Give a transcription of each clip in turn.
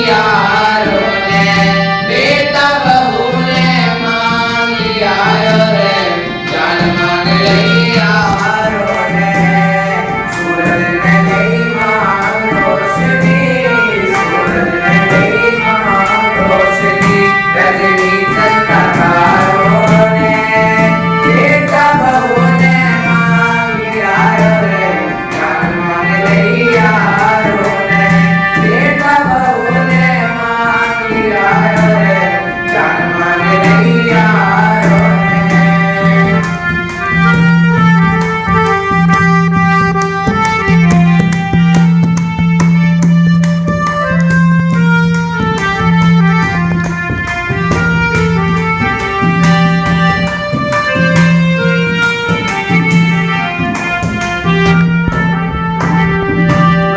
यारों ने बेटा बहू ने मांग लिया रे जान मांग ली यारों ने सूरज ने ली मांग रोशनी सूरज ने ली मांग रोशनी रजनी चंदा तारों ने बेटा बहू ने मांग लिया रे जान मांग ली यारों ने बेटा बहू ने मांग लिया रे जान मांग ली यारों ने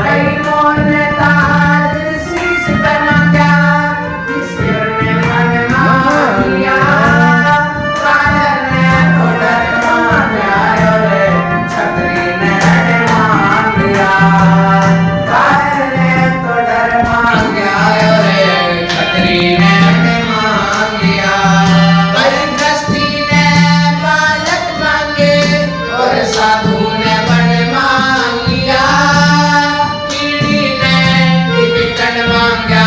भाई मोने ताज शीश बना गया किसने मन मार लिया कायर ने उधर मान आयो रे छतरी ने मान लिया कायर ने तो डर मान आयो रे छतरी ने मान लिया भाई गृहस्थी ने बालक मांगे और साधु ने बन मांग लिया कीड़ी ने टिकट मांगा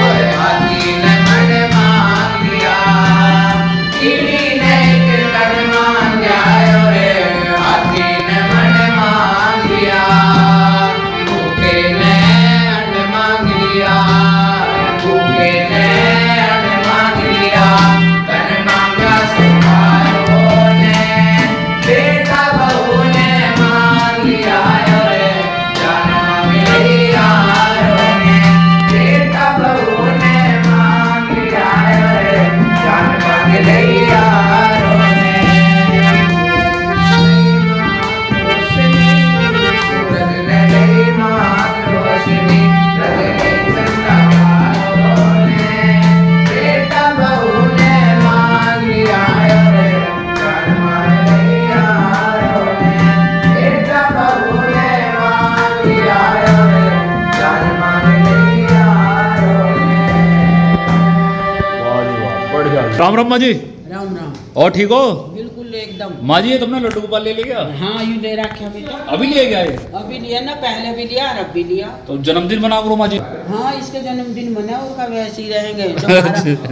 और हाथी ने मन मांग लिया कीड़ी ने टिकट मांगा और हाथी ने मन मांग लिया भूखे ने अन्न मांग लिया भूखे ने अन्न मांग लिया कन मांगा सुखारों ने बेटा बहू ने मांग लिया रे जान मांग ली यारों ने बेटा बहू ने मांग लिया रे जान मांग ली यारों ने सूरज ने ली मांग रोशनी रजनी चंदा तारों ने बेटा बहू ने मांग लिया रे जान मांग ली यारों ने बेटा बहू ने मांग लिया रे जान मांग ली यारों ने वाह जी वाह, बढ़िया। राम राम माँ जी। राम राम। और ठीक हो बिल्कुल एकदम। माँ जी? ये तुमने लड्डू गोपाल ले लिया? हाँ यूँ दे रखे अभी तो। अभी ले गया ये? अभी लिया ना, पहले भी लिया और अब भी लिया। तो जन्मदिन मना करो माँ जी। हाँ इसके जन्मदिन मना उसका वैसे ही रहेंगे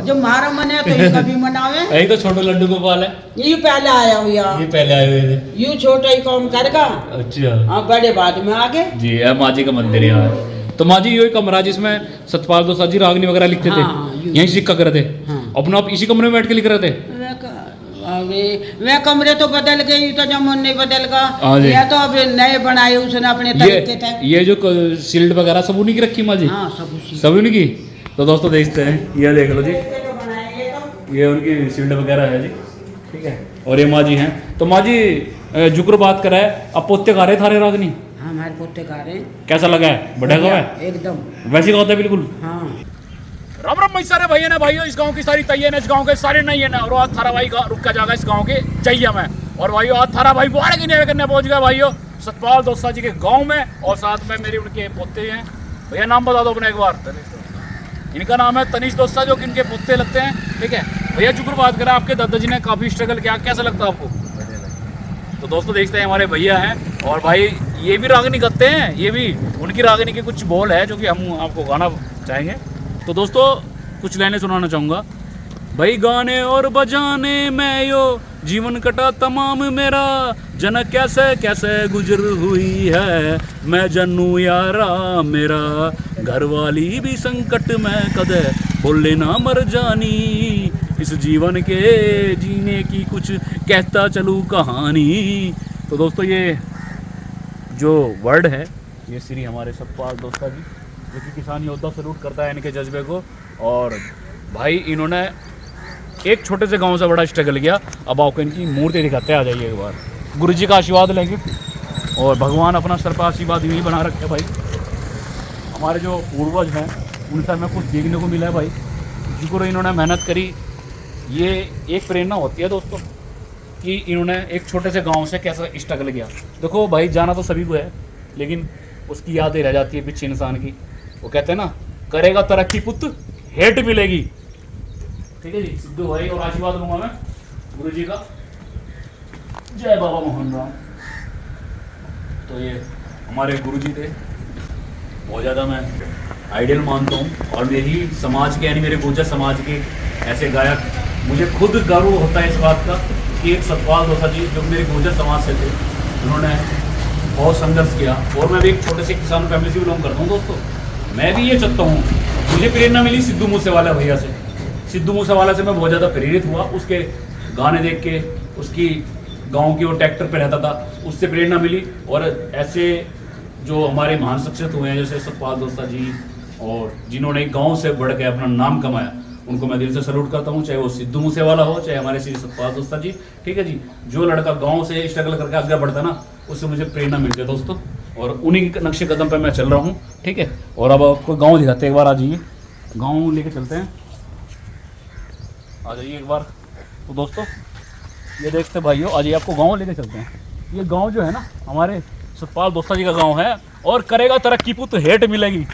जो हमारा मना तो इनका भी मनावे। यही तो छोटे लड्डू गोपाल है। ये पहले आया हुआ, ये पहले आए हुए थे। यूँ छोटा ही काम करेगा। अच्छा। हाँ बड़े बाद में आगे। जी है माँ जी का मंदिर यहाँ है। तो माँ जी यही कमरा जिसमें सतपाल दोसा जी रागनी वगैरह लिखते थे, हाँ, यहीं सिक्का कर रहे थे। हाँ। अपना आप इसी कमरे में बैठ के लिख रहे थे। वे कमरे तो बदल गए, तो जमन नहीं बदल हाँ जी। गया, तो अब नए बनाए उसने अपने तरीके थे। ये जो शील्ड वगैरह सब उन्हीं की रखी माँ जी? हाँ सब उसी। सब उन्हीं की। तो दोस्तों देखते हैं, ये देख लो जी, ये उनकी शील्ड वगैरह है जी। ठीक है। और ये माँ जी हैं। तो माँ जी जुक्र बात करा है, अब पोते गा रहे थारे रागनी? हाँ हमारे पोते गा रहे। कैसा लगा है? बढ़िया गाँव है एकदम वैसे गाँव है बिल्कुल। हाँ। राम राम सारे भैया ने भाइयों, इस गांव की सारी तैयार है, इस गांव के सारे नहीं है ना। और आज थारा भाई रुक का जाएगा इस गांव के चाहिए में। और भाइयों आज थारा भाई बुआड़े की नेवे करने पहुंच गया भाइयों सतपाल दोसा जी के गांव में। और साथ में मेरी उनके पोते हैं। भैया नाम बता दो अपने एक बार। इनका नाम है तनीश दोसा, जो कि इनके पोते लगते हैं। ठीक है भैया, जुक्र बात करें, आपके दादाजी ने काफ़ी स्ट्रगल किया, कैसा लगता है आपको? तो दोस्तों देखते हैं, हमारे भैया हैं और भाई ये भी रागनी करते हैं। ये भी उनकी रागनी के कुछ बोल है जो कि हम आपको गाना चाहेंगे। तो दोस्तों कुछ लाइनें सुनाना चाहूँगा। भाई गाने और बजाने में यो जीवन कटा तमाम मेरा, जन कैसे कैसे गुजर हुई है मैं जनू यारा मेरा, घर वाली भी संकट में कदे बोले ना मर जानी, इस जीवन के जीने की कुछ कहता चलूँ कहानी। तो दोस्तों ये जो वर्ड है ये श्री हमारे सतपाल दोसा जी, जो कि किसान योद्धा सलूट करता है इनके जज्बे को। और भाई इन्होंने एक छोटे से गांव से बड़ा स्ट्रगल किया। अब आपको इनकी मूर्ति दिखाते हैं, आ जाइए एक बार, गुरु जी का आशीर्वाद लेंगे। और भगवान अपना सर पर आशीर्वाद यही बना रखे भाई। हमारे जो पूर्वज हैं उनसे हमें कुछ देखने को मिला है भाई, जिनको इन्होंने मेहनत करी। ये एक प्रेरणा होती है दोस्तों कि इन्होंने एक छोटे से गांव से कैसा स्ट्रगल किया। देखो भाई जाना तो सभी को है, लेकिन उसकी यादें रह जाती है पीछे इंसान की। वो कहते हैं ना करेगा तरक्की पुत्र हेट मिलेगी। ठीक है जी, सिद्धू भाई और आशीर्वाद लूंगा मैं गुरु जी का। जय बाबा मोहन राम। तो ये हमारे गुरु जी थे, बहुत ज़्यादा मैं आइडियल मानता हूँ, और मेरी समाज के यानी मेरे गुर्जर समाज के ऐसे गायक, मुझे खुद गर्व होता है इस बात का कि एक सतपाल दोसा जी जो मेरे गुर्जर समाज से थे, उन्होंने बहुत संघर्ष किया। और मैं भी एक छोटे से किसान फैमिली से बिलोंग करता हूँ दोस्तों। मैं भी ये चाहता हूँ, मुझे प्रेरणा मिली सिद्धू मूसेवाला भैया से। सिद्धू मूसेवाला से मैं बहुत ज़्यादा प्रेरित हुआ, उसके गाने देख के, उसकी गांव की वो ट्रैक्टर पे रहता था, उससे प्रेरणा मिली। और ऐसे जो हमारे महान शख्सियत हुए हैं जैसे सतपाल दोसा जी, और जिन्होंने गांव से बढ़ के अपना नाम कमाया, उनको मैं दिल से सैल्यूट करता हूँ, चाहे वो सिद्धू मूसेवाला हो, चाहे हमारे श्री सतपाल दोसा जी। ठीक है जी, जो लड़का गांव से स्ट्रगल करके आगे बढ़ता ना, उससे मुझे प्रेरणा मिलती है दोस्तों, और उन्हीं के नक्शे कदम पे मैं चल रहा हूँ। ठीक है, और अब आपको गाँव दिखाते हैं, एक बार आ जाइए, गाँव लेके चलते हैं, आ जाइए एक बार। तो दोस्तों ये देखते भाइयों, आज ये आपको गांव लेके चलते हैं। ये गांव जो है ना हमारे सतपाल दोसा जी का गांव है, और करेगा तरक्की पुत्र हेट मिलेगी।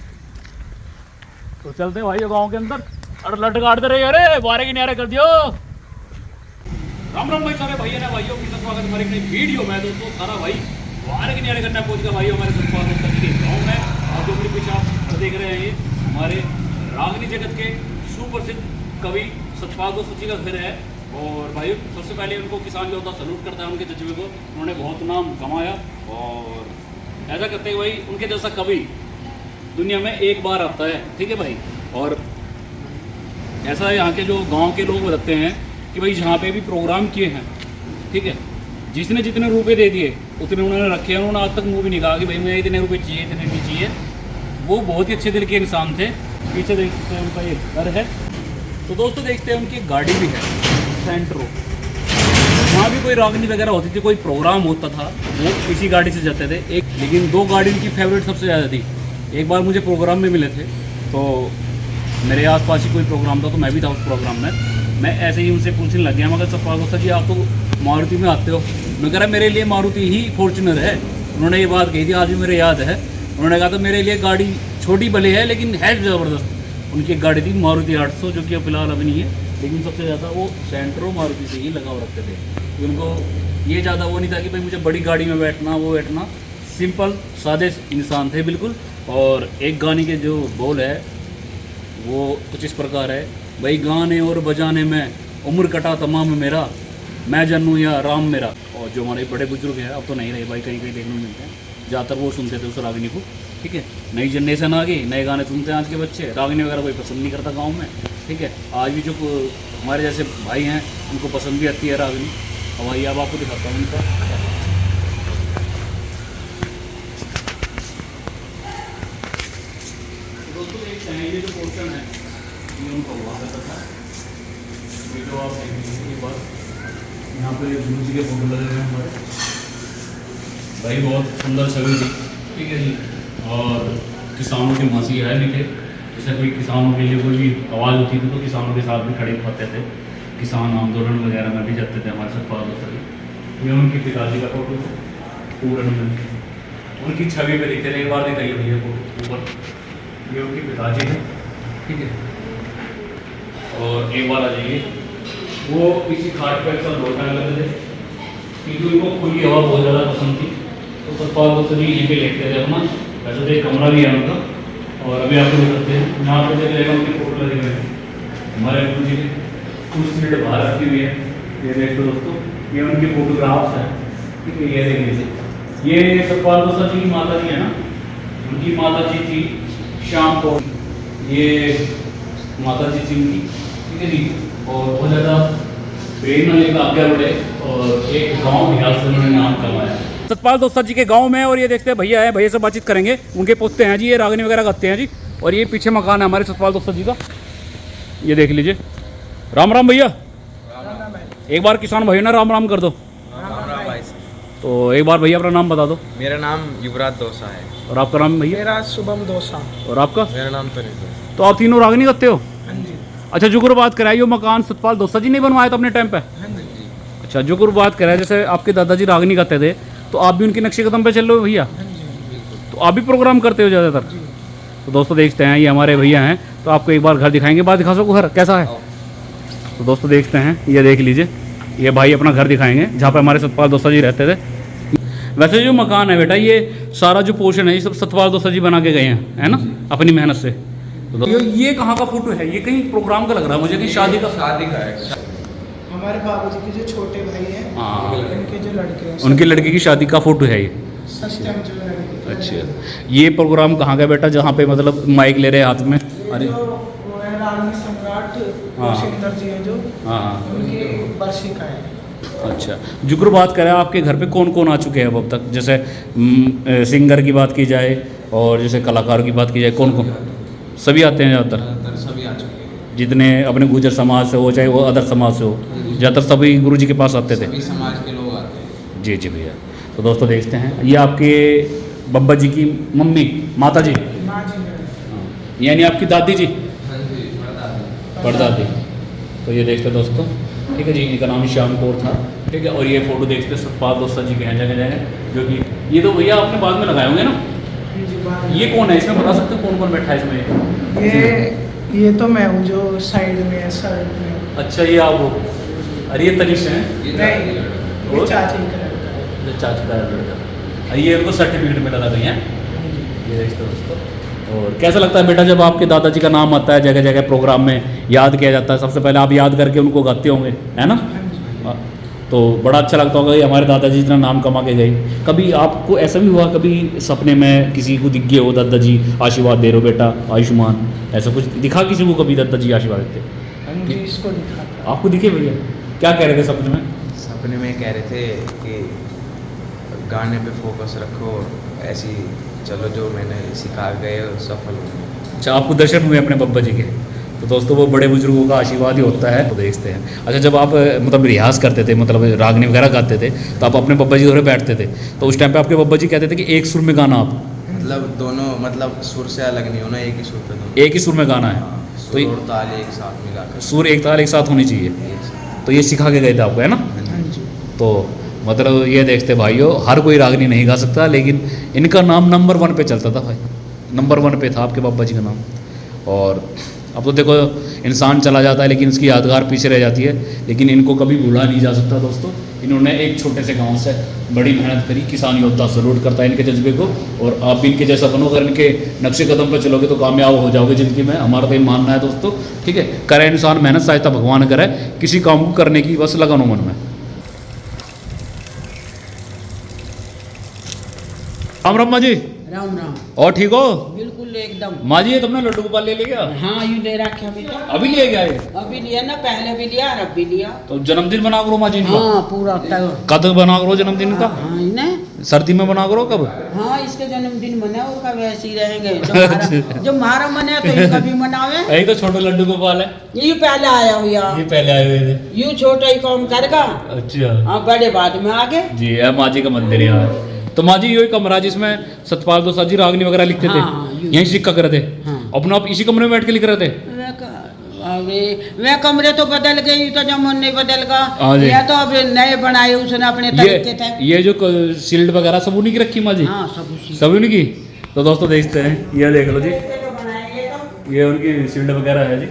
तो चलते हैं भाइयों गांव के अंदर। अरे लट काटते रहिए, अरे बारे की न्यारे कर दियो। राम राम भाई सारे भैया ना भाइयों की स्वागत हमारे नई वीडियो में। दोस्तों सारा भाई बारे की न्यारे करना पहुंच गया भाइयों हमारे सतपाल दोसा जी के गाँव में। और जो पीछे आप देख रहे हैं, ये हमारे रागनी जगत के सुप्रसिद्ध कवि सतपाल दोसा जी का घर है। और भाई सबसे पहले उनको किसान योद्धा सैल्यूट करता है, उनके जज्बे को, उन्होंने बहुत नाम कमाया। और ऐसा करते हैं भाई, उनके जैसा कवि दुनिया में एक बार आता है। ठीक है भाई, और ऐसा यहाँ के जो गांव के लोग बताते हैं कि भाई जहाँ पे भी प्रोग्राम किए हैं, ठीक है, जिसने जितने रुपए दे दिए उतने उन्होंने रखे हैं। उन्होंने आज तक मुँह भी नहीं कहा कि भाई मैं इतने रुपये चाहिए, इतने नहीं चाहिए। वो बहुत ही अच्छे दिल के इंसान थे। पीछे देख सकते हैं उनका ये घर है। तो दोस्तों देखते हैं उनकी गाड़ी भी है सेंट्रो। वहाँ भी कोई रागनी वगैरह होती थी, कोई प्रोग्राम होता था, वो इसी गाड़ी से जाते थे। एक लेकिन दो गाड़ी उनकी फेवरेट सबसे ज़्यादा थी। एक बार मुझे प्रोग्राम में मिले थे, तो मेरे आसपास ही कोई प्रोग्राम था, तो मैं भी था उस प्रोग्राम में। मैं ऐसे ही उनसे पूछने लग गया, मगर सतपाल दोसा जी आप तो मारुति में आते हो। मैं कह रहा मेरे लिए मारुति ही फॉर्चुनर है। उन्होंने ये बात कही थी, आज भी मेरे याद है। उन्होंने कहा था मेरे लिए गाड़ी छोटी भले है लेकिन है ज़बरदस्त। उनकी एक गाड़ी थी मारुति 800, जो कि फिलहाल अभी नहीं है, लेकिन सबसे ज़्यादा वो सेंट्रो मारुति से ही लगाव रखते थे। उनको ये ज़्यादा वो नहीं था कि भाई मुझे बड़ी गाड़ी में बैठना, वो बैठना। सिंपल सादे इंसान थे बिल्कुल। और एक गाने के जो बोल है वो कुछ इस प्रकार है, भाई गाने और बजाने में उम्र कटा तमाम मेरा, मैं जानूँ या राम मेरा। और जो हमारे बड़े बुजुर्ग हैं, अब तो नहीं रहे भाई, कहीं कहीं देखने मिलते हैं, ज़्यादातर वो सुनते थे उस रागिनी को। ठीक है, नई जनरेशन आ गई, नए गाने सुनते हैं आज के बच्चे, रागिनी वगैरह कोई पसंद नहीं करता गाँव में। ठीक है, आज भी जो हमारे जैसे भाई हैं उनको पसंद भी आती है रागनी। और भाई अब आपको दिखाता हूँ उनका। दोस्तों देखते हैं ये जो पोर्शन है ये उनका हुआ करता था। ये जो आप देखेंगे ये बात, यहाँ पे गुरु जी के फोटो लगे हुए हैं हमारे। भाई बहुत सुंदर छवि थी। ठीक है जी, और किसानों के मासी है भी थे। जैसे कोई किसानों के लिए कोई भी आवाज़ होती थी तो किसानों के साथ भी खड़े होते थे, किसान आंदोलन वगैरह में भी जाते थे हमारे सतपाल दोसा जी। ये उनके पिताजी का फोटो पूरन में, उनकी छवि पे दिखते थे। एक बार दिखाइए भैया को ऊपर, ये उनके पिताजी हैं। ठीक है, और एक बार आ जाइए, वो किसी खाट पर अक्सर लौटने लगते थे क्योंकि उनको खुली हवा बहुत ज़्यादा पसंद थी। तो सतपाल दोसा जी यहीं पे लेटते थे अपना। वैसे तो एक कमरा भी है उनका, और अभी आपको दिखाते हैं। यहाँ पर जगह उनके फोटो लगे हुए हैं हमारे गुरु जी की, कुछ मिनट बाहर रखी हुई है। ये देख लो दोस्तों, ये उनके फोटोग्राफ्स हैं। ठीक है, ये देख लीजिए, ये सतपाल दोसा जी की माता जी है ना, उनकी माता जी थी शाम को, ये माता जी थी उनकी। ठीक है जी, और बहुत ज़्यादा प्रेरणा लेकर आगे बढ़े और एक गाँव बिहार से उन्होंने नाम कमाया सतपाल दोसा जी के गांव में। और ये देखते हैं भैया है, भैया से बातचीत करेंगे। उनके पोते हैं जी, ये रागनी वगैरह गाते हैं जी। और ये पीछे मकान है हमारे सतपाल दोसा जी का, ये देख लीजिए। राम राम भैया। एक बार किसान भैया ना राम राम कर दो। राम राम भाई। तो एक बार भैया अपना नाम बता दो। मेरा नाम युवराज दोसा है। और आपका नाम भैया? मेरा शुभम दोसा। और आपका? मेरा नाम तनिष। तो आप तीनों रागनी गाते हो? अच्छा, जुगुर बात कराइए, वो मकान सतपाल दोसा जी ने बनवाया था अपने टाइम पे? अच्छा, जुगुर बात कराए, जैसे आपके दादाजी रागनी गाते थे तो आप भी उनके नक्शे कदम पे चल रहे हो भैया? तो आप भी प्रोग्राम करते हो ज़्यादातर? तो दोस्तों देखते हैं, ये हमारे भैया हैं, तो आपको एक बार घर दिखाएंगे। बात दिखा सको घर कैसा है? तो दोस्तों देखते हैं, ये देख लीजिए, ये भाई अपना घर दिखाएंगे जहाँ पे हमारे सतपाल दोसा जी रहते थे। वैसे जो मकान है बेटा, ये सारा जो पोर्शन है ये सब सतपाल दोसा जी बना के गए हैं, है ना, अपनी मेहनत से। तो ये कहाँ का फोटो है? ये कहीं प्रोग्राम का लग रहा है मुझे, कि शादी का है। हमारे बाबूजी के जो छोटे भाई हैं, हाँ, उनके जो लड़के हैं, उनके लड़के की शादी का फोटो है ये। सत्यम जो लड़के। अच्छा, ये प्रोग्राम कहाँ का बेटा, जहाँ पे मतलब माइक ले रहे हैं हाथ में? अरे जो वो है रानी सम्राट हाँ। सुंदर जी हैं जो, हाँ हाँ, उनकी बरसी का है। अच्छा। जुगरू बात करें, आपके घर पे कौन कौन आ चुके हैं अब तक? जैसे सिंगर की बात की जाए और जैसे कलाकारों की बात की जाए, कौन कौन? सभी आते हैं ज़्यादातर? सभी आ चुके हैं। जितने अपने गुर्जर समाज से हो चाहे वो अदर समाज से हो, ज़्यादातर सभी गुरु जी के पास आते थे। सभी समाज के लोग आते हैं। जी जी भैया। तो दोस्तों देखते हैं, ये आपके बब्बा जी की मम्मी, माता जी, माँ जी हैं। यानी आपकी दादी जी, हाँ जी, परदादा। परदादी। तो ये देखते हैं दोस्तों, ठीक है जी, इनका नाम श्याम कौर था, ठीक है। और ये फोटो देखते सतपाल दोसा जी के हैं जगह जगह, जो कि ये तो भैया आपने बाद में लगाए होंगे ना? जी, बाहर। ये कौन है, इसमें बता सकते हो कौन कौन बैठा है इसमें? ये तो मैं हूँ जो साइड में है, साइड में। अच्छा, ये आप हो? अरे ये तनिष है, ये नहीं, दादी ये चाची का लड़का है। जो चाचा का लड़का। अरे ये उनको सर्टिफिकेट में लगा गई हैं, ये देखते हो दोस्तों। और कैसा लगता है बेटा जब आपके दादाजी का नाम आता है जगह जगह प्रोग्राम में, याद किया जाता है? सबसे पहले आप याद करके उनको गाते होंगे, है ना? हाँ जी। तो बड़ा अच्छा लगता होगा कि हमारे दादाजी इतना नाम कमा के गए। कभी आपको ऐसा भी हुआ, कभी सपने में किसी को दिख गए हो, दादाजी आशीर्वाद दे रहे हो बेटा आयुष्मान, ऐसा कुछ दिखा किसी को कभी दादाजी आशीर्वाद देते? हाँ जी, इसको दिखा था। आपको दिखे भैया? क्या कह रहे थे सपने में? सपने में कह रहे थे कि गाने पे फोकस रखो, ऐसी चलो जो मैंने सिखा गए सफल हो। अच्छा, आपको दर्शन हुए अपने बब्बा जी के? तो दोस्तों वो बड़े बुजुर्गों का आशीर्वाद ही होता है। तो देखते हैं, अच्छा जब आप मतलब रियाज करते थे, मतलब रागनी वगैरह गाते थे, तो आप अपने बब्बा जी उधर बैठते थे, तो उस टाइम पे आपके बब्बा जी कहते थे कि एक सुर में गाना आप? मतलब दोनों, मतलब सुर से अलग नहीं होना, एक ही सुर पे दोनों। एक ही सुर में गाना है, हाँ, तो सुर ये- और ताल एक साथ मिलाकर। सुर एक ताल एक साथ होनी चाहिए, एक साथ। तो ये सिखा के गए थे आपको, है ना? हाँ जी। तो मतलब ये देखते भाइयों, हर कोई रागनी नहीं गा सकता, लेकिन इनका नाम नंबर 1 पे चलता था भाई, नंबर 1 पे था आपके बाबा जी का नाम। और अब तो देखो इंसान चला जाता है लेकिन उसकी यादगार पीछे रह जाती है, लेकिन इनको कभी भूला नहीं जा सकता दोस्तों। इन्होंने एक छोटे से गांव से बड़ी मेहनत करी, किसान योद्धा सलूट करता है इनके जज्बे को। और आप भी इनके जैसा बनो, अगर इनके नक्शे कदम पर चलोगे तो कामयाब हो जाओगे ज़िंदगी में, हमारा तो ये मानना है दोस्तों, ठीक है। करे इंसान मेहनत, सहायता भगवान करे, किसी काम को करने की बस लगन हो मन में। राम राम माँ जी, राम राम। और ठीक हो? बिल्कुल एकदम। माँ जी ये तुमने लड्डू गोपाल ले लिया? हाँ, यूँ ले रखे अभी तो। अभी लिए गया ये? अभी लिया ना, पहले भी लिया और अब भी लिया। तो जन्मदिन बना करो माँ जी इनका। हाँ, पूरा तय। कब बना करो जन्मदिन का? हाँ, इन्हें। सर्दी में बना करो कब? हाँ, इसके जन्मदिन मना, उसका वैसे ही रहेंगे। जब हमारा मना तो इनका भी मनावे। यही तो छोटे लड्डू गोपाल है, ये पहले आया हुआ, ये पहले आए हुए थे। यूँ छोटा ही काम करेगा, अच्छा हाँ, बड़े बाद में आगे। जी, है माँ जी का मंदिर यहाँ है। तो माँ जी यही कमरा जिसमें सतपाल दोसा जी रागनी वगैरह लिखते थे, हाँ, यूँ। यहीं सिक्का कर रहे थे? हाँ। अपना आप इसी कमरे में बैठ के लिख रहे थे? वे कमरे तो बदल गए, तो जमन नहीं बदल हाँ जी। गया, या तो अब नए बनाए उसने अपने तरीके थे। ये जो शील्ड वगैरह सब उन्हीं की रखी माँ जी? हाँ, सब उसी। सब उन्हीं की। तो दोस्तों देखते हैं, ये देख लो जी, तो बनाएंगे तो। ये उनकी शील्ड वगैरह है जी,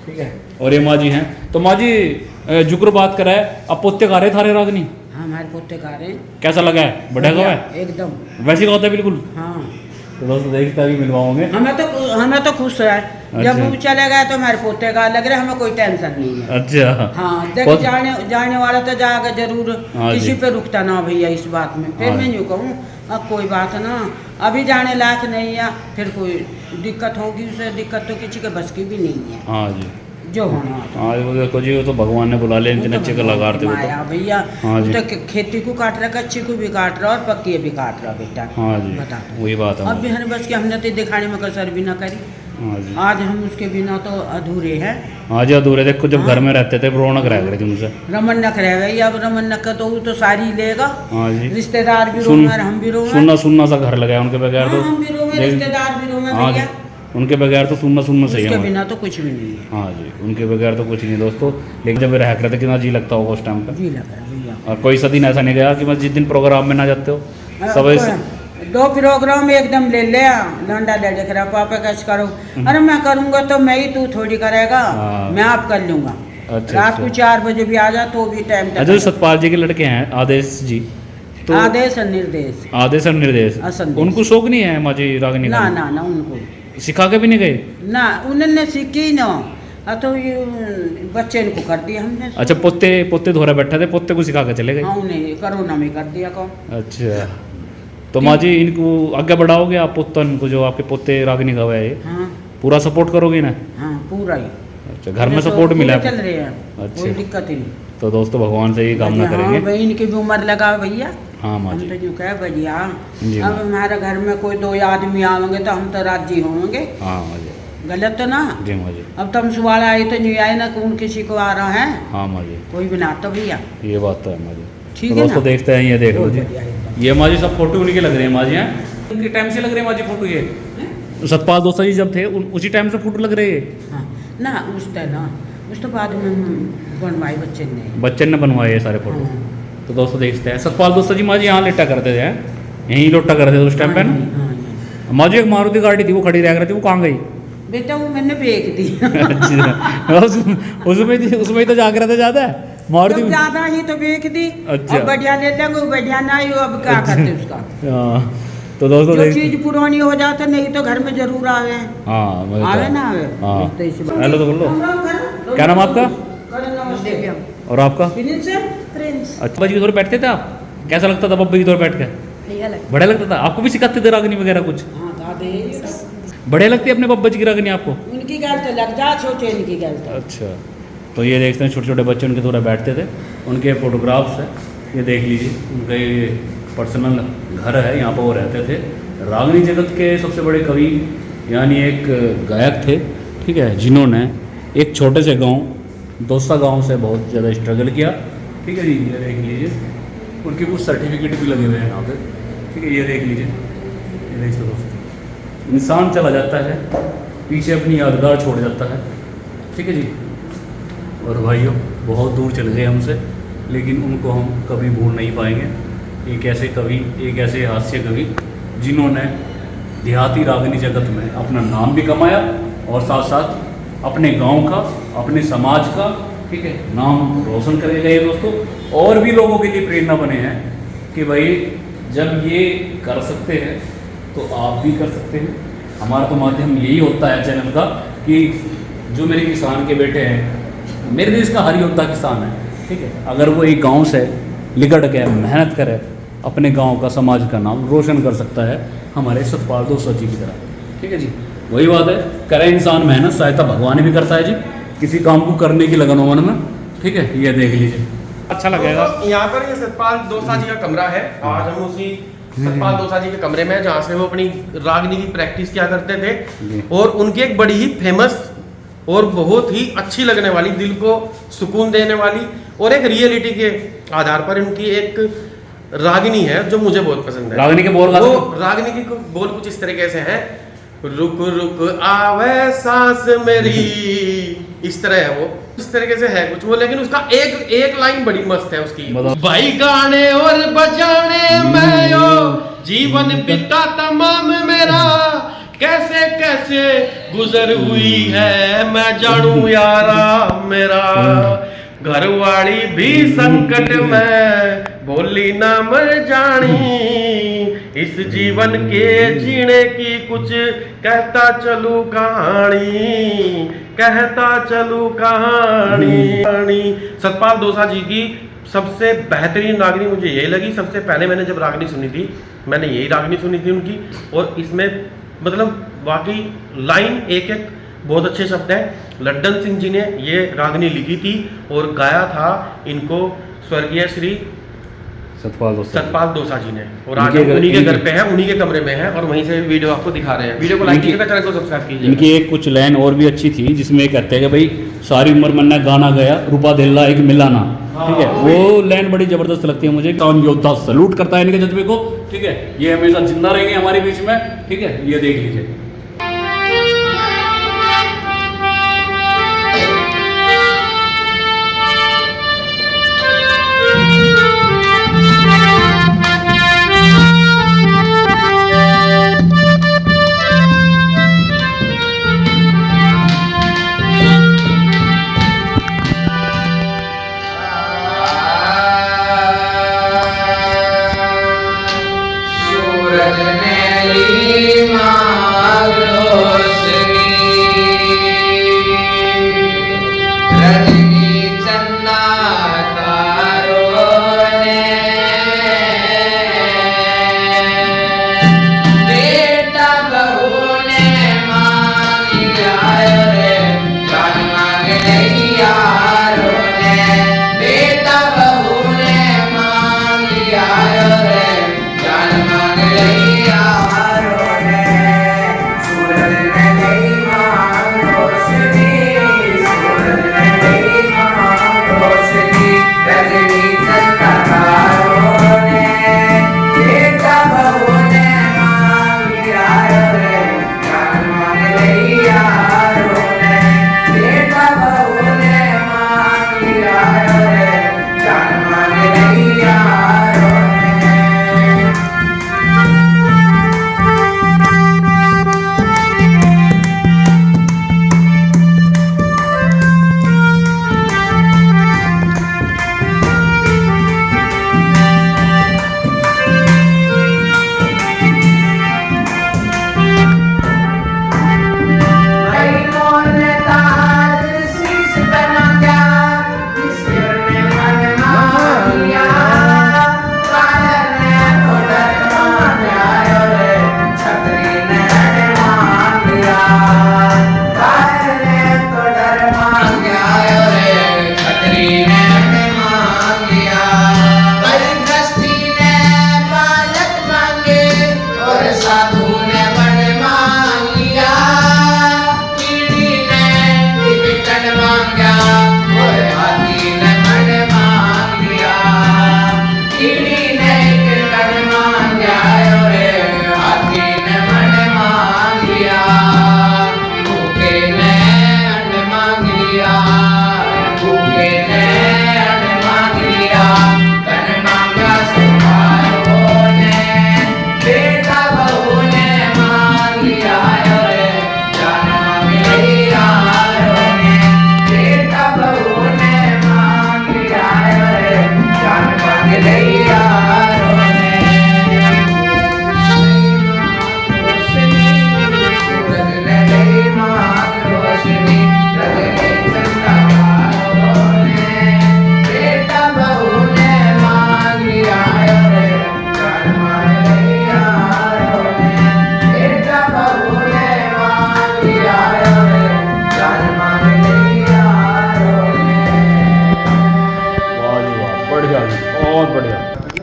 ठीक है। और ये माँ जी हैं। तो माँ जी जुक्र बात करा है, अब पोते गा रहे थारे रागनी, हाँ, हमारे पोते गा रहे हैं। कैसा लगा है? बढ़िया गा है? एकदम। वैसे गाता है बिल्कुल। हाँ, तो दोस्तों देखते हैं, अभी मिलवाओगे। हमें तो खुश है, जब अच्छा। वो चले गए तो हमारे पोते गा लग रहे, हमें कोई टेंशन नहीं है। अच्छा हाँ, देख बहुत- जाने वाला तो जाएगा जरूर, हाँ किसी जी। पे रुकता ना भैया इस बात में। फिर हाँ। मैं यूँ कहूँ, अब कोई बात ना, अभी जाने लायक नहीं है, फिर कोई दिक्कत होगी, उसे दिक्कत तो किसी के बस की भी नहीं है, हाँ जी, जो होना होता। हाँ वो देखो जी, वो तो भगवान ने बुला लिया, इतने अच्छे कलाकार थे वो तो। माया भैया, हाँ वो जी। तो खेती को काट रहा, कच्ची को भी काट रहा और पक्की भी काट रहा बेटा। हाँ जी, बता दो। वही बात है। अब भी हर बस के हमने तो दिखाने में कसर भी ना करी, हाँ जी, आज हम उसके बिना तो अधूरे हैं। हाँ जी अधूरे। देखो जब हाँ। घर में रहते थे रौनक रह गई थी उनसे। रमन्नक रह गई, अब रमन्नक का तो वो तो सारी लेगा, हाँ जी, रिश्तेदार भी सुन- रोवे, हम भी रोवे। सुनना सुनना सा घर लगा है उनके बगैर हाँ, तो। हम भी रोवे, देख- रिश्तेदार भी रोवे हाँ जी, भैया, उनके बगैर तो सुनना सुनना सही उसके है। बिना तो कुछ भी नहीं है। हाँ जी, उनके बगैर तो कुछ नहीं दोस्तों। लेकिन जब रह रहे थे कितना जी लगता होगा उस टाइम पे। जी लगा है भैया। और कोई सा दिन ऐसा नहीं गया कि मैं जिस दिन प्रोग्राम में ना जाते हो, हाँ, सब कोई- 2 प्रोग्राम एकदम ले लिया, लौंडा ले देख रहा पापा कैसे करो। अरे मैं करूँगा तो मैं ही, तू थोड़ी करेगा, हाँ। मैं आप कर लूँगा। अच्छा, रात अच्छा। को 4 बजे भी आ जा तो भी टाइम अच्छा, जो सतपाल जी के लड़के हैं आदेश जी, तो आदेश और निर्देश। आदेश और निर्देश, असंदेश। उनको शौक नहीं है माँ जी रागनी ना का? ना ना, उनको सिखा के भी नहीं गए? ना, उन्होंने सीखी ना, तो ये बच्चे इनको कर दिया हमने। अच्छा, पोते पोते धोरा बैठा थे, पोते को सिखा के चले गए? हाँ, उन्हें कोरोना में कर दिया कौन। अच्छा, तो माँ जी इनको आगे बढ़ाओगे आप, पोतन को, जो आपके पोते रागनी गवा है, हाँ पूरा सपोर्ट करोगे ना? हाँ, पूरा ही। अच्छा, घर में सपोर्ट मिला पूरे है? चल रहे हैं, अच्छा। कोई दिक्कत ही नहीं। तो दोस्तों भगवान से ये कामना हाँ, करेंगे। भाई इनकी भी उम्र लगा भैया। हाँ माँ हम जी। तो यूँ कहे भैया, जी अब माँ। हमारे घर में कोई 2 आदमी आवेंगे तो हम तो राजी होंगे, हाँ माँ जी। गलत तो ना। जी माँ जी। अब तुम सवाल आए तो नहीं आए ना, कौन किसी को आ रहा है, हाँ माँ जी, कोई भी ना तो भैया। ये बात तो है माँ जी। ठीक तो है दोस्तों ना? देखते हैं, ये देख लो बहुत जी, बढ़िया एकदम। ये माँ जी सब फोटो उन्हीं के लग रहे हैं माँ जी। हैं उनके टाइम से लग रहे हैं माँ जी फोटो, ये सतपाल दोसा जी जब थे उसी टाइम से फोटो लग रहे हैं। हाँ ना, उस तो बाद में बनवाए बच्चे ने। बच्चन ने बनवाए ये सारे फोटो। हाँ। तो दोस्तों देखते हैं, सतपाल दोसा जी माँ जी यहाँ लेटा करते थे, यहीं लोटा करते थे उस टाइम पे ना। हाँ, हाँ। माँ जी एक मारुति गाड़ी थी, वो खड़ी रह रही थी, वो कहाँ गई? बेटा वो मैंने बेच दी। अच्छा, उसमें तो जाग रहा था ज़्यादा मारुति। जब ज्यादा ही तो बेच दी। अच्छा। अब बढ़िया ले लेंगे, बढ़िया ना ही, अब क्या करते उसका। हाँ, तो दोस्तों जो देखते चीज पुरानी हो जाता नहीं तो घर में जरूर आवे। हाँ मैं आवे ना आवे। हाँ। तो इसी बात- हेलो तो बोल लो, क्या नाम आपका? नमस्ते। और आपका? विनीत सर? अच्छा, बब्बा जी के दौर बैठते थे आप? कैसा लगता था बब्बा जी के दौर बैठ के? बढ़िया लगता था। आपको भी सिखाते थे रागनी वगैरह कुछ? हाँ, दादे बढ़िया लगती है अपने बब्बा जी की रागनी आपको? उनकी गल तो लग जा, छोटे इनकी गल तो। अच्छा, तो ये देखते हैं छोटे छोटे बच्चे उनके थोड़ा बैठते थे, उनके फोटोग्राफ्स हैं, ये देख लीजिए। उनका ये पर्सनल घर है, यहाँ पर वो रहते थे। रागनी जगत के सबसे बड़े कवि यानी एक गायक थे, ठीक है, जिन्होंने एक छोटे से गांव दोसा गांव से बहुत ज़्यादा स्ट्रगल किया, ठीक है जी। ये देख लीजिए, उनके कुछ सर्टिफिकेट भी लगे हुए हैं यहाँ पे, ठीक है, ये देख लीजिए। ये देखिए दोस्तों, इंसान चला जाता है, पीछे अपनी यादगार छोड़ जाता है, ठीक है जी। और भाइयों बहुत दूर चले गए हमसे, लेकिन उनको हम कभी भूल नहीं पाएंगे। एक ऐसे कवि, एक ऐसे हास्य कवि जिन्होंने देहाती रागनी जगत में अपना नाम भी कमाया और साथ साथ अपने गांव का, अपने समाज का, ठीक है, नाम रोशन करे गए दोस्तों। और भी लोगों के लिए प्रेरणा बने हैं कि भाई जब ये कर सकते हैं तो आप भी कर सकते हैं। हमारा तो माध्यम यही होता है चैनल का कि जो मेरे किसान के बेटे हैं, मेरे देश का हर योद्धा किसान है, ठीक है, अगर वो एक गांव से लिगड़ के मेहनत करे, अपने गांव का, समाज का नाम रोशन कर सकता है, हमारे सतपाल दोसा जी की तरह, ठीक है जी। वही बात है, करे इंसान मेहनत, सहायता भगवान भी करता है जी, किसी काम को करने की लगन हो मन में, ठीक है। ये देख लीजिए, अच्छा लगेगा। तो यहाँ पर ये सतपाल दोसा जी का कमरा है। आज हम उसी सतपाल दोसा जी के कमरे में हैं, जहाँ से वो अपनी रागनी की प्रैक्टिस किया करते थे। और उनकी एक बड़ी ही फेमस और बहुत ही अच्छी लगने वाली, दिल को सुकून देने वाली और एक रियलिटी के आधार पर उनकी एक रागनी है जो मुझे बहुत पसंद है। रागनी के बोल वो रागनी की बोल कुछ इस तरीके से है, रुक रुक आवे सांस मेरी, इस तरह है वो, इस तरीके से है कुछ वो। लेकिन उसका एक लाइन बड़ी मस्त है उसकी, भाई गाने और बजाने में यो जीवन बीता तमाम मेरा, कैसे कैसे गुजर हुई है मैं जानू यारा मेरा, घर वाली भी संकट में बोली ना मर जानी, इस जीवन के जीने की कुछ कहता चलू कहानी, कहता चलू कहानी। सतपाल दोसा जी की सबसे बेहतरीन रागनी मुझे यही लगी। सबसे पहले मैंने जब रागनी सुनी थी, मैंने यही रागनी सुनी थी उनकी, और इसमें मतलब वाकई लाइन एक एक बहुत अच्छे शब्द हैं। लड्डन सिंह जी ने ये रागनी लिखी थी और गाया था इनको स्वर्गीय श्री सतपाल दोसा जी ने। और आज हम उन्हीं के घर पे हैं, उन्हीं के कमरे में हैं और वहीं से वीडियो आपको दिखा रहे हैं। वीडियो को लाइक कीजिएगा, चैनल को सब्सक्राइब कीजिएगा। इनकी एक कुछ लाइन और भी अच्छी थी जिसमें कहते हैं कि भाई सारी उम्र मन्ना गाना गया, रूपा दिल्ला एक मिलाना, ठीक है, वो लाइन बड़ी जबरदस्त लगती है मुझे। कौन योद्धा सलूट करता है इनके जज्बे को, ठीक है, ये हमेशा जिंदा रहेंगे हमारे बीच में, ठीक है। ये देख लीजिए,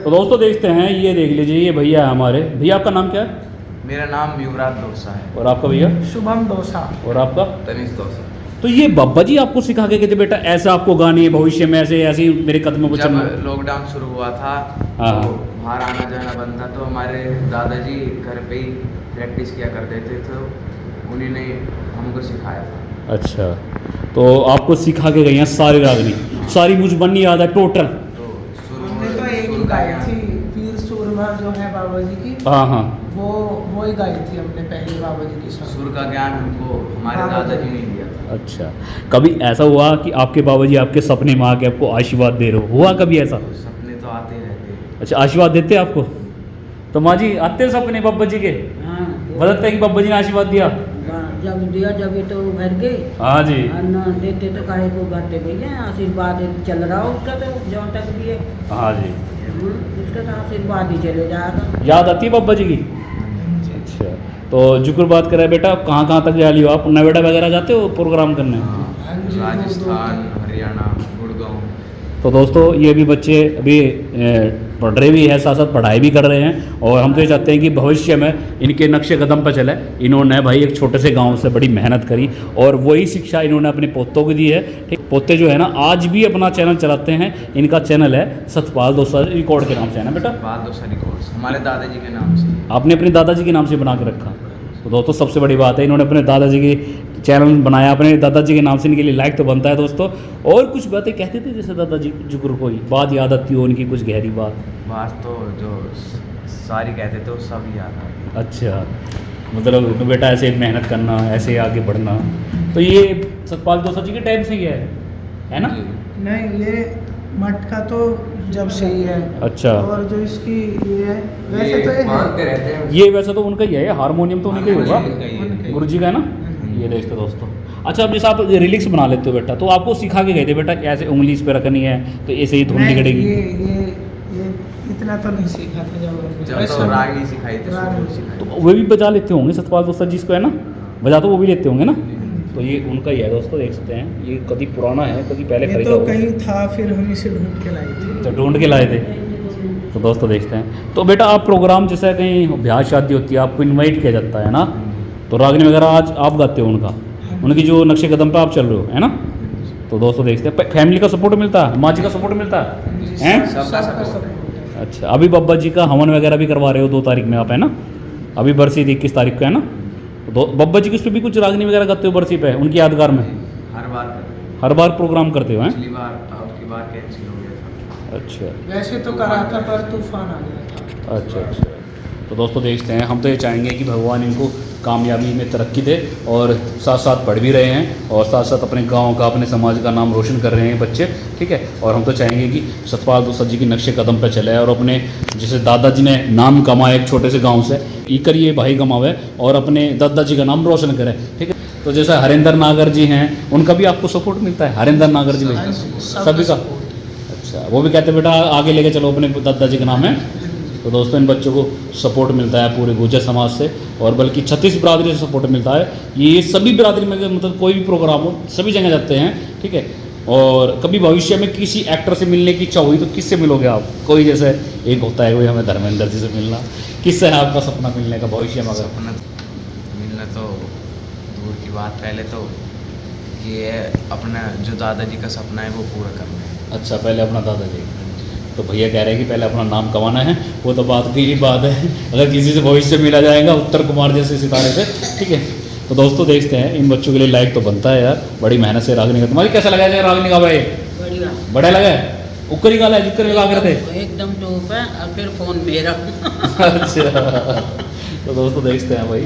तो दोस्तों देखते हैं, ये देख लीजिए, ये भैया है हमारे। भैया आपका नाम क्या है? मेरा नाम युवराज डोसा है। और आपका भैया? शुभम डोसा। और आपका? तनिष डोसा। तो ये बाबा जी आपको सिखा के कहते बेटा ऐसा आपको गानी है, भविष्य में ऐसे ऐसे ही मेरे कदमों पर चलना। जब लॉकडाउन शुरू हुआ था हाँ। तो बाहर आना जाना बंद था, तो हमारे दादाजी घर पे ही प्रैक्टिस किया करते थे, तो उन्हीं ने हमको सिखाया था। अच्छा, तो आपको सिखा के गई हैं सारी रागनी, सारी मुझ बननी याद है टोटल। तो हमने तो एक ही गाई थी, वीर सूरमा जो है बाबा जी की, हाँ हाँ। वो ही गाई थी हमने पहले बाबा जी की साथ। सुर का ज्ञान हमको हमारे हाँ, दादाजी ने दिया था। अच्छा, कभी ऐसा हुआ कि आपके बाबा जी आपके सपने में आके आपको आशीर्वाद दे रहे हो? हुआ कभी ऐसा? तो सपने तो आते ही रहते हैं। अच्छा, आशीर्वाद देते हैं आपको? तो माँ जी आते हैं सपने बाबा जी के? हाँ बताते हैं कि बाबा जी ने आशीर्वाद दिया? जब दिया जब ये तो घर गए, हाँ जी। और न देते तो काहे को बातें भैया, आशीर्वाद चल रहा हो उसका तो जहाँ तक भी है। हाँ जी। उसका तो आशीर्वाद ही चले जाएगा। याद आती है बाबा जी की? अच्छा, तो जुक्र बात कर रहे हैं बेटा, कहाँ तक जा लियो आप? नोएडा वगैरह जाते हो प्रोग्राम करने? हाँ, राजस्थान, हरियाणा, गुड़गांव। तो दोस्तों ये भी बच्चे अभी पढ़ रहे भी हैं, साथ साथ पढ़ाई भी कर रहे हैं, और हम तो ये चाहते हैं कि भविष्य में इनके नक्शे कदम पर चले। इन्होंने भाई एक छोटे से गांव से बड़ी मेहनत करी, और वही शिक्षा इन्होंने अपने पोतों को दी है। ठीक, पोते जो है ना आज भी अपना चैनल चलाते हैं। इनका चैनल है सतपाल डोसा रिकॉर्ड के नाम से, है ना बेटा? बाद डोसा रिकॉर्ड्स हमारे दादाजी के नाम से। आपने अपने दादाजी के नाम से बना के रखा। तो दोस्तों सबसे बड़ी बात है, इन्होंने अपने दादाजी की चैनल बनाया अपने दादाजी के नाम से, इनके लिए लाइक तो बनता है दोस्तों। और कुछ बातें कहते थे जैसे दादाजी जुक्र, कोई बात याद आती हो उनकी, कुछ गहरी बात? तो जो सारी कहते थे वो सब याद आ। अच्छा, मतलब तो बेटा ऐसे मेहनत करना, ऐसे आगे बढ़ना, तो ये सतपाल डोसा जी के टाइम से ही है ना? नहीं, ये मटका तो जब से ही है। अच्छा। और जो इसकी ये है, वैसे तो ये मांगते रहते हैं। ये वैसे तो उनका ही है, हारमोनियम तो उन्हीं का ही होगा, उनके। गुरु जी का है ना? ये देखते दोस्तों। अच्छा, अब जैसे आप रिलिक्स बना लेते हो बेटा, तो आपको सिखा के गए थे बेटा ऐसे उंगली इस पे रखनी है तो ऐसे ही धुन नहीं, निकलेगी? ये इतना तो नहीं सीखा था जब जब तो रागनी सिखाई थी, रागनी सुर सिखाई तो वे भी बजा लेते होंगे सतपाल डोसा जी इसको, है ना? बजा तो वो भी लेते होंगे ना? तो ये उनका ही है दोस्तों, देख सकते हैं। ये कभी पुराना है, कभी पहले ये खरीदा तो होगा। कहीं था, फिर हम इसे ढूंढ के लाए थे। तो ढूंढ के लाए थे। तो दोस्तों देखते हैं। तो बेटा आप प्रोग्राम जैसे कहीं ब्याह शादी होती है, आपको इनवाइट किया जाता है ना, तो रागनी वगैरह आज आप गाते हो उनका, उनकी जो नक्शे कदम पे आप चल रहे हो, है ना? तो दोस्तों देखते हैं, फैमिली का सपोर्ट मिलता है, माँ जी का सपोर्ट मिलता है? सबका सपोर्ट। अच्छा, अभी बाबा जी का हवन वगैरह भी करवा रहे हो 2 तारीख में आप, है ना? अभी बरसी 21 तारीख को, है ना? तो बाबा जी की उसमें भी कुछ रागनी वगैरह गाते हो बरसी पे, उनकी यादगार में? हर बार प्रोग्राम करते हो, हैं? पिछली बार कैंसिल हो गया था। अच्छा वैसे तो करा था पर तूफान आ गया था। अच्छा। तो दोस्तों देखते हैं, हम तो ये चाहेंगे कि भगवान इनको कामयाबी में तरक्की दे, और साथ साथ पढ़ भी रहे हैं, और साथ साथ अपने गांव का, अपने समाज का नाम रोशन कर रहे हैं बच्चे। ठीक है, और हम तो चाहेंगे कि सतपाल डोसा जी की नक्शे कदम पर चले, और अपने जैसे दादाजी ने नाम कमाया एक छोटे से गांव से, इकर ये भाई कमावे और अपने दादाजी का नाम रोशन करे। ठीक है, तो जैसे हरिंदर नागर जी हैं, उनका भी आपको सपोर्ट मिलता है? हरिंदर नागर जी भी सभी का? अच्छा, वो भी कहते हैं बेटा आगे लेके चलो अपने दादाजी का नाम है। तो दोस्तों इन बच्चों को सपोर्ट मिलता है पूरे गुर्जर समाज से, और बल्कि 36 बिरादरी से सपोर्ट मिलता है। ये सभी बिरादरी में मतलब कोई भी प्रोग्राम हो सभी जगह जाते हैं। ठीक है, और कभी भविष्य में किसी एक्टर से मिलने की इच्छा हुई तो किससे मिलोगे आप? कोई जैसे एक होता है कोई हमें धर्मेंद्र जी से मिलना, किससे है आपका सपना मिलने का भविष्य में? अगर सपना मिलना तो दूर की बात, पहले तो ये है अपना जो दादाजी का सपना है वो पूरा करना है। अच्छा, पहले अपना दादाजी। तो भैया कह रहे हैं कि पहले अपना नाम कमाना है, वो तो बात की ही बात है। अगर किसी से भविष्य मिला जाएगा उत्तर कुमार जैसे सितारे से, ठीक है। तो दोस्तों देखते हैं, इन बच्चों के लिए लाइक तो बनता है यार, बड़ी मेहनत से रागनी का। तुम्हारी कैसा लगा है रागनी का भाई? बढ़िया बड़ा लगा है? उक्करी गाला है, जिक्कर गा करते एकदम टॉप है, और फिर फोन मेरा। अच्छा, तो दोस्तों देखते हैं भाई।